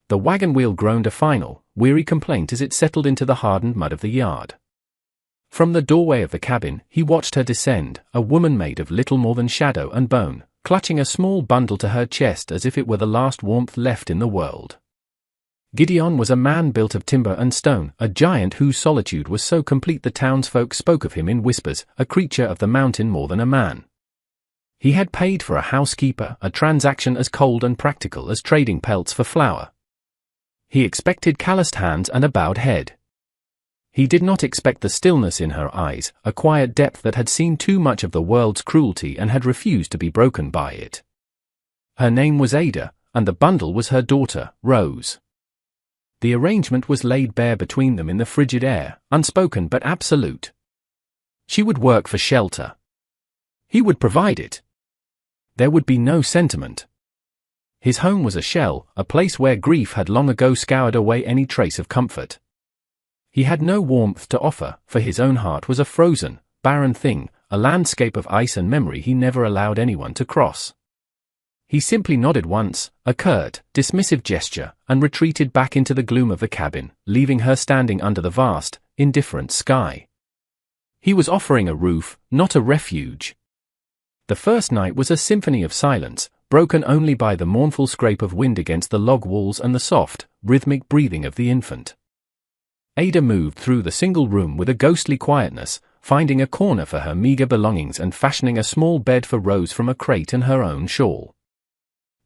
The wagon wheel groaned a final, weary complaint as it settled into the hardened mud of the yard. From the doorway of the cabin, he watched her descend, a woman made of little more than shadow and bone, clutching a small bundle to her chest as if it were the last warmth left in the world. Gideon was a man built of timber and stone, a giant whose solitude was so complete the townsfolk spoke of him in whispers, a creature of the mountain more than a man. He had paid for a housekeeper, a transaction as cold and practical as trading pelts for flour. He expected calloused hands and a bowed head. He did not expect the stillness in her eyes, a quiet depth that had seen too much of the world's cruelty and had refused to be broken by it. Her name was Ada, and the bundle was her daughter, Rose. The arrangement was laid bare between them in the frigid air, unspoken but absolute. She would work for shelter. He would provide it. There would be no sentiment. His home was a shell, a place where grief had long ago scoured away any trace of comfort. He had no warmth to offer, for his own heart was a frozen, barren thing, a landscape of ice and memory he never allowed anyone to cross. He simply nodded once, a curt, dismissive gesture, and retreated back into the gloom of the cabin, leaving her standing under the vast, indifferent sky. He was offering a roof, not a refuge. The first night was a symphony of silence, broken only by the mournful scrape of wind against the log walls and the soft, rhythmic breathing of the infant. Ada moved through the single room with a ghostly quietness, finding a corner for her meager belongings and fashioning a small bed for Rose from a crate and her own shawl.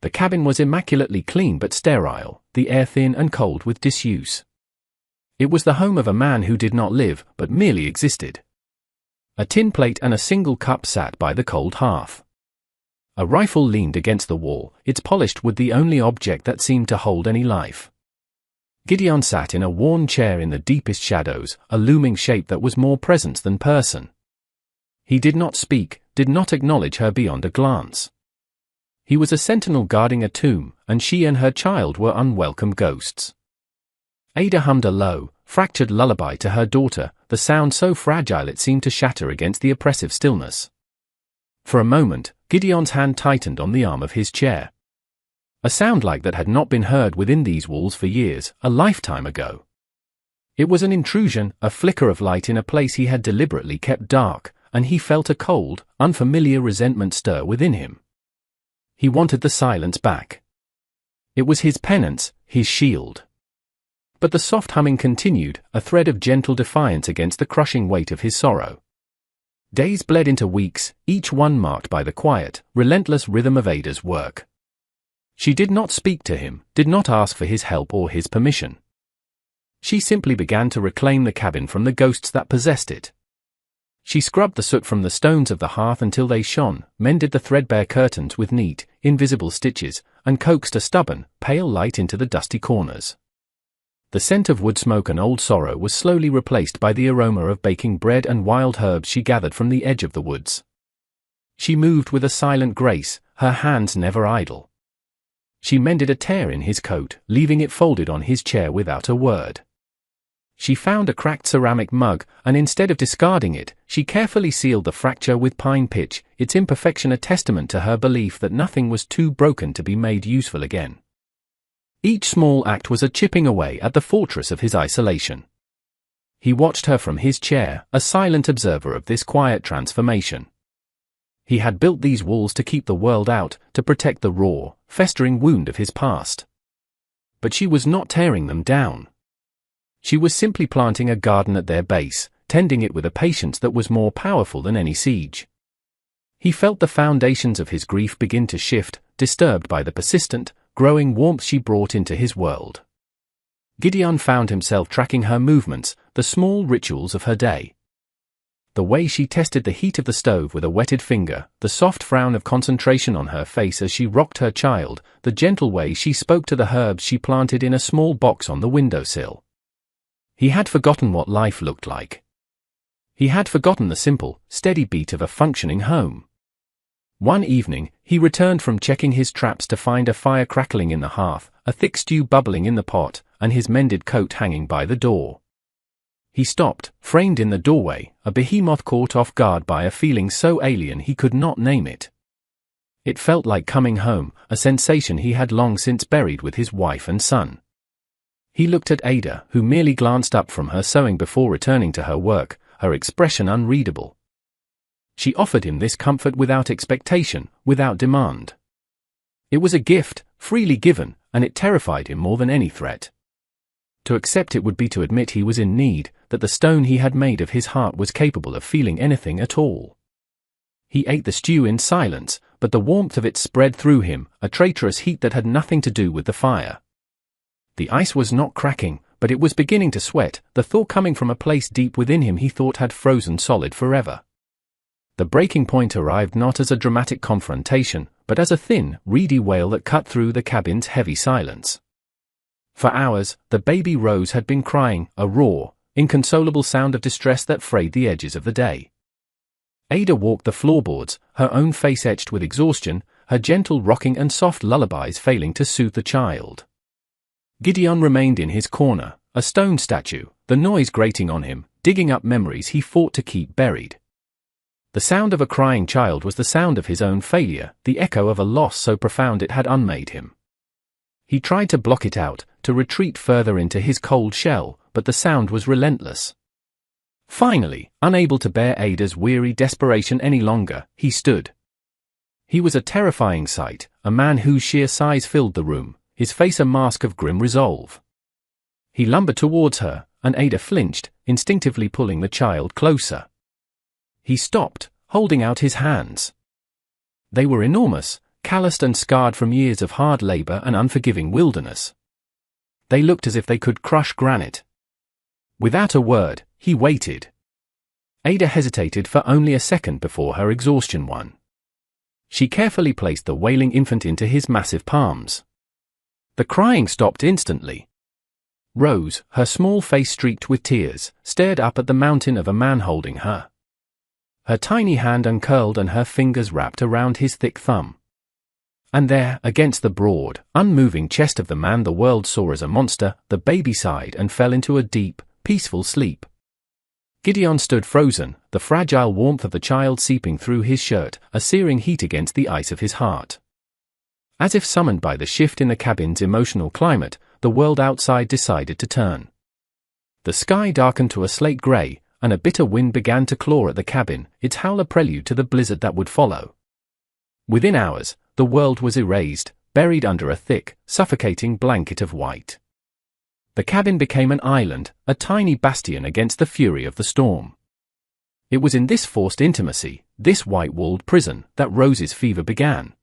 The cabin was immaculately clean but sterile, the air thin and cold with disuse. It was the home of a man who did not live, but merely existed. A tin plate and a single cup sat by the cold hearth. A rifle leaned against the wall, its polished wood the only object that seemed to hold any life. Gideon sat in a worn chair in the deepest shadows, a looming shape that was more presence than person. He did not speak, did not acknowledge her beyond a glance. He was a sentinel guarding a tomb, and she and her child were unwelcome ghosts. Ada hummed a low, fractured lullaby to her daughter, the sound so fragile it seemed to shatter against the oppressive stillness. For a moment, Gideon's hand tightened on the arm of his chair. A sound like that had not been heard within these walls for years, a lifetime ago. It was an intrusion, a flicker of light in a place he had deliberately kept dark, and he felt a cold, unfamiliar resentment stir within him. He wanted the silence back. It was his penance, his shield. But the soft humming continued, a thread of gentle defiance against the crushing weight of his sorrow. Days bled into weeks, each one marked by the quiet, relentless rhythm of Ada's work. She did not speak to him, did not ask for his help or his permission. She simply began to reclaim the cabin from the ghosts that possessed it. She scrubbed the soot from the stones of the hearth until they shone, mended the threadbare curtains with neat, invisible stitches, and coaxed a stubborn, pale light into the dusty corners. The scent of wood smoke and old sorrow was slowly replaced by the aroma of baking bread and wild herbs she gathered from the edge of the woods. She moved with a silent grace, her hands never idle. She mended a tear in his coat, leaving it folded on his chair without a word. She found a cracked ceramic mug, and instead of discarding it, she carefully sealed the fracture with pine pitch, its imperfection a testament to her belief that nothing was too broken to be made useful again. Each small act was a chipping away at the fortress of his isolation. He watched her from his chair, a silent observer of this quiet transformation. He had built these walls to keep the world out, to protect the raw, festering wound of his past. But she was not tearing them down. She was simply planting a garden at their base, tending it with a patience that was more powerful than any siege. He felt the foundations of his grief begin to shift, disturbed by the persistent, growing warmth she brought into his world. Gideon found himself tracking her movements, the small rituals of her day. The way she tested the heat of the stove with a wetted finger, the soft frown of concentration on her face as she rocked her child, the gentle way she spoke to the herbs she planted in a small box on the windowsill. He had forgotten what life looked like. He had forgotten the simple, steady beat of a functioning home. One evening, he returned from checking his traps to find a fire crackling in the hearth, a thick stew bubbling in the pot, and his mended coat hanging by the door. He stopped, framed in the doorway, a behemoth caught off guard by a feeling so alien he could not name it. It felt like coming home, a sensation he had long since buried with his wife and son. He looked at Ada, who merely glanced up from her sewing before returning to her work, her expression unreadable. She offered him this comfort without expectation, without demand. It was a gift, freely given, and it terrified him more than any threat. To accept it would be to admit he was in need, that the stone he had made of his heart was capable of feeling anything at all. He ate the stew in silence, but the warmth of it spread through him, a traitorous heat that had nothing to do with the fire. The ice was not cracking, but it was beginning to sweat, the thaw coming from a place deep within him he thought had frozen solid forever. The breaking point arrived not as a dramatic confrontation, but as a thin, reedy wail that cut through the cabin's heavy silence. For hours, the baby Rose had been crying, a raw, inconsolable sound of distress that frayed the edges of the day. Ada walked the floorboards, her own face etched with exhaustion, her gentle rocking and soft lullabies failing to soothe the child. Gideon remained in his corner, a stone statue, the noise grating on him, digging up memories he fought to keep buried. The sound of a crying child was the sound of his own failure, the echo of a loss so profound it had unmade him. He tried to block it out, to retreat further into his cold shell, but the sound was relentless. Finally, unable to bear Ada's weary desperation any longer, he stood. He was a terrifying sight, a man whose sheer size filled the room, his face a mask of grim resolve. He lumbered towards her, and Ada flinched, instinctively pulling the child closer. He stopped, holding out his hands. They were enormous, calloused and scarred from years of hard labor and unforgiving wilderness. They looked as if they could crush granite. Without a word, he waited. Ada hesitated for only a second before her exhaustion won. She carefully placed the wailing infant into his massive palms. The crying stopped instantly. Rose, her small face streaked with tears, stared up at the mountain of a man holding her. Her tiny hand uncurled and her fingers wrapped around his thick thumb. And there, against the broad, unmoving chest of the man the world saw as a monster, the baby sighed and fell into a deep, peaceful sleep. Gideon stood frozen, the fragile warmth of the child seeping through his shirt, a searing heat against the ice of his heart. As if summoned by the shift in the cabin's emotional climate, the world outside decided to turn. The sky darkened to a slate gray, and a bitter wind began to claw at the cabin, its howl a prelude to the blizzard that would follow. Within hours, the world was erased, buried under a thick, suffocating blanket of white. The cabin became an island, a tiny bastion against the fury of the storm. It was in this forced intimacy, this white-walled prison, that Rose's fever began.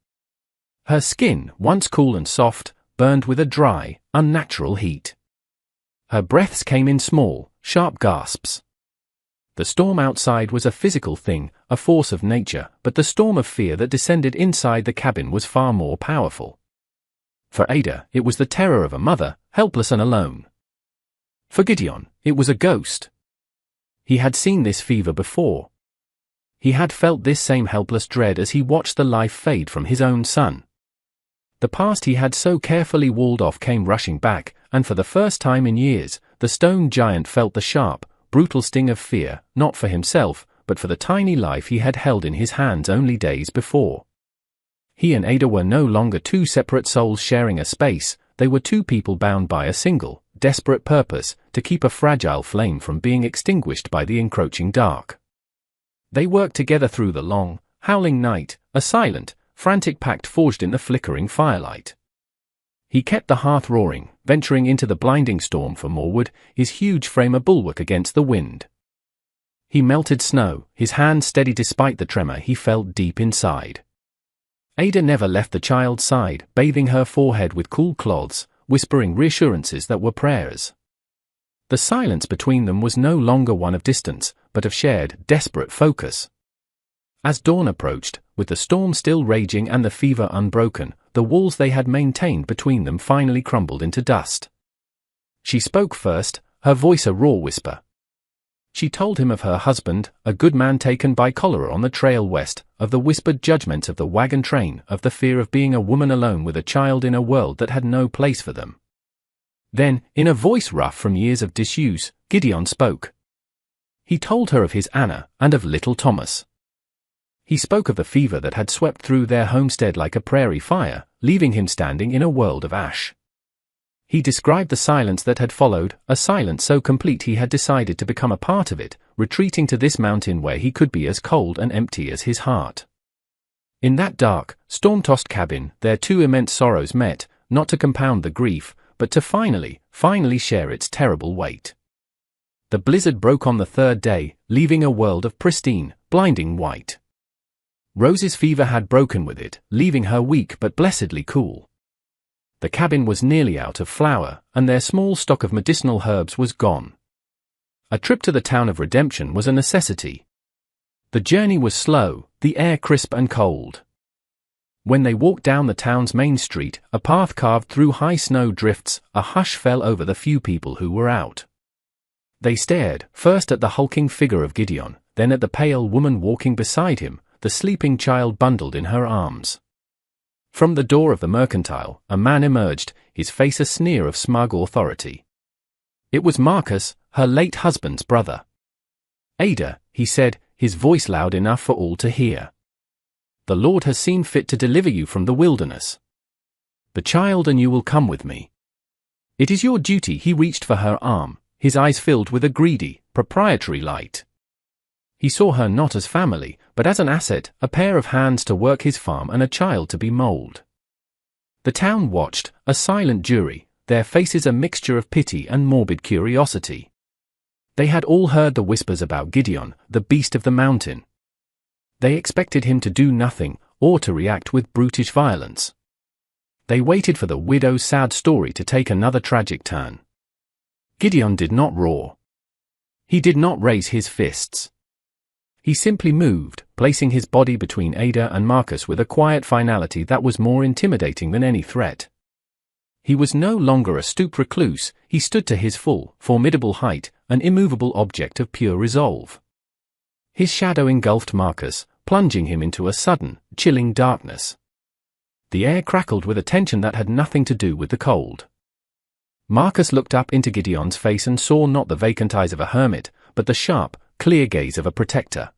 Her skin, once cool and soft, burned with a dry, unnatural heat. Her breaths came in small, sharp gasps. The storm outside was a physical thing, a force of nature, but the storm of fear that descended inside the cabin was far more powerful. For Ada, it was the terror of a mother, helpless and alone. For Gideon, it was a ghost. He had seen this fever before. He had felt this same helpless dread as he watched the life fade from his own son. The past he had so carefully walled off came rushing back, and for the first time in years, the stone giant felt the sharp, brutal sting of fear, not for himself, but for the tiny life he had held in his hands only days before. He and Ada were no longer two separate souls sharing a space, they were two people bound by a single, desperate purpose, to keep a fragile flame from being extinguished by the encroaching dark. They worked together through the long, howling night, a silent, frantic pact forged in the flickering firelight. He kept the hearth roaring, venturing into the blinding storm for more wood, his huge frame a bulwark against the wind. He melted snow, his hand steady despite the tremor he felt deep inside. Ada never left the child's side, bathing her forehead with cool cloths, whispering reassurances that were prayers. The silence between them was no longer one of distance, but of shared, desperate focus. As dawn approached, with the storm still raging and the fever unbroken, the walls they had maintained between them finally crumbled into dust. She spoke first, her voice a raw whisper. She told him of her husband, a good man taken by cholera on the trail west, of the whispered judgments of the wagon train, of the fear of being a woman alone with a child in a world that had no place for them. Then, in a voice rough from years of disuse, Gideon spoke. He told her of his Anna, and of little Thomas. He spoke of the fever that had swept through their homestead like a prairie fire, leaving him standing in a world of ash. He described the silence that had followed, a silence so complete he had decided to become a part of it, retreating to this mountain where he could be as cold and empty as his heart. In that dark, storm-tossed cabin, their two immense sorrows met, not to compound the grief, but to finally share its terrible weight. The blizzard broke on the third day, leaving a world of pristine, blinding white. Rose's fever had broken with it, leaving her weak but blessedly cool. The cabin was nearly out of flour, and their small stock of medicinal herbs was gone. A trip to the town of Redemption was a necessity. The journey was slow, the air crisp and cold. When they walked down the town's main street, a path carved through high snow drifts, a hush fell over the few people who were out. They stared, first at the hulking figure of Gideon, then at the pale woman walking beside him, the sleeping child bundled in her arms. From the door of the mercantile, a man emerged, his face a sneer of smug authority. It was Marcus, her late husband's brother. "Ada," he said, his voice loud enough for all to hear. "The Lord has seen fit to deliver you from the wilderness. The child and you will come with me. It is your duty." He reached for her arm, his eyes filled with a greedy, proprietary light. He saw her not as family, but as an asset, a pair of hands to work his farm and a child to be molded. The town watched, a silent jury, their faces a mixture of pity and morbid curiosity. They had all heard the whispers about Gideon, the beast of the mountain. They expected him to do nothing, or to react with brutish violence. They waited for the widow's sad story to take another tragic turn. Gideon did not roar. He did not raise his fists. He simply moved, placing his body between Ada and Marcus with a quiet finality that was more intimidating than any threat. He was no longer a stooped recluse, he stood to his full, formidable height, an immovable object of pure resolve. His shadow engulfed Marcus, plunging him into a sudden, chilling darkness. The air crackled with a tension that had nothing to do with the cold. Marcus looked up into Gideon's face and saw not the vacant eyes of a hermit, but the sharp, clear gaze of a protector.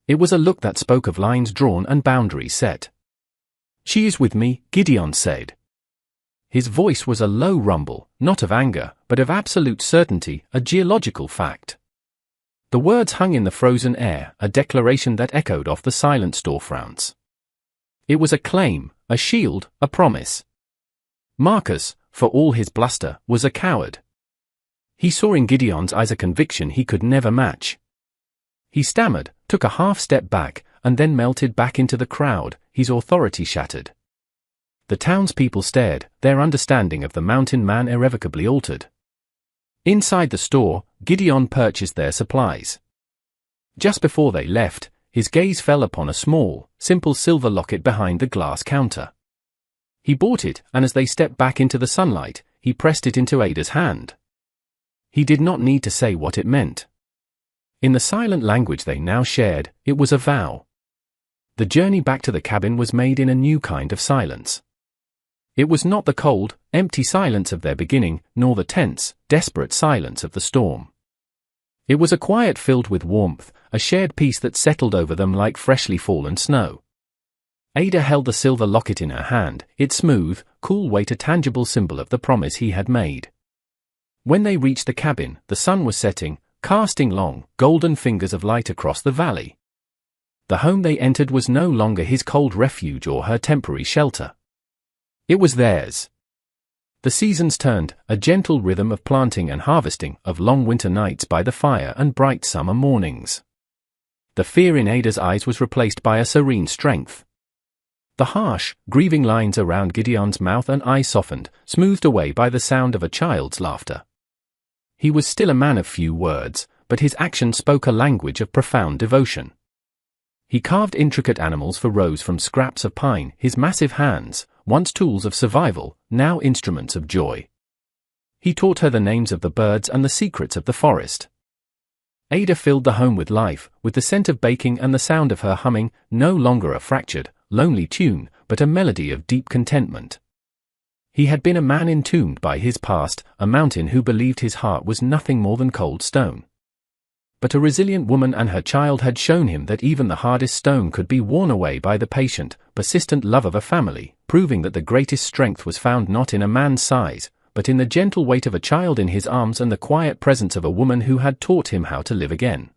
It was a look that spoke of lines drawn and boundaries set. "She is with me," Gideon said. His voice was a low rumble, not of anger, but of absolute certainty, a geological fact. The words hung in the frozen air, a declaration that echoed off the silent storefronts. It was a claim, a shield, a promise. Marcus, for all his bluster, was a coward. He saw in Gideon's eyes a conviction he could never match. He stammered, took a half-step back, and then melted back into the crowd, his authority shattered. The townspeople stared, their understanding of the mountain man irrevocably altered. Inside the store, Gideon purchased their supplies. Just before they left, his gaze fell upon a small, simple silver locket behind the glass counter. He bought it, and as they stepped back into the sunlight, he pressed it into Ada's hand. He did not need to say what it meant. In the silent language they now shared, it was a vow. The journey back to the cabin was made in a new kind of silence. It was not the cold, empty silence of their beginning, nor the tense, desperate silence of the storm. It was a quiet filled with warmth, a shared peace that settled over them like freshly fallen snow. Ada held the silver locket in her hand, its smooth, cool weight a tangible symbol of the promise he had made. When they reached the cabin, the sun was setting, casting long, golden fingers of light across the valley. The home they entered was no longer his cold refuge or her temporary shelter. It was theirs. The seasons turned, a gentle rhythm of planting and harvesting, of long winter nights by the fire and bright summer mornings. The fear in Ada's eyes was replaced by a serene strength. The harsh, grieving lines around Gideon's mouth and eyes softened, smoothed away by the sound of a child's laughter. He was still a man of few words, but his action spoke a language of profound devotion. He carved intricate animals for Rose from scraps of pine, his massive hands, once tools of survival, now instruments of joy. He taught her the names of the birds and the secrets of the forest. Ada filled the home with life, with the scent of baking and the sound of her humming, no longer a fractured, lonely tune, but a melody of deep contentment. He had been a man entombed by his past, a mountain who believed his heart was nothing more than cold stone. But a resilient woman and her child had shown him that even the hardest stone could be worn away by the patient, persistent love of a family, proving that the greatest strength was found not in a man's size, but in the gentle weight of a child in his arms and the quiet presence of a woman who had taught him how to live again.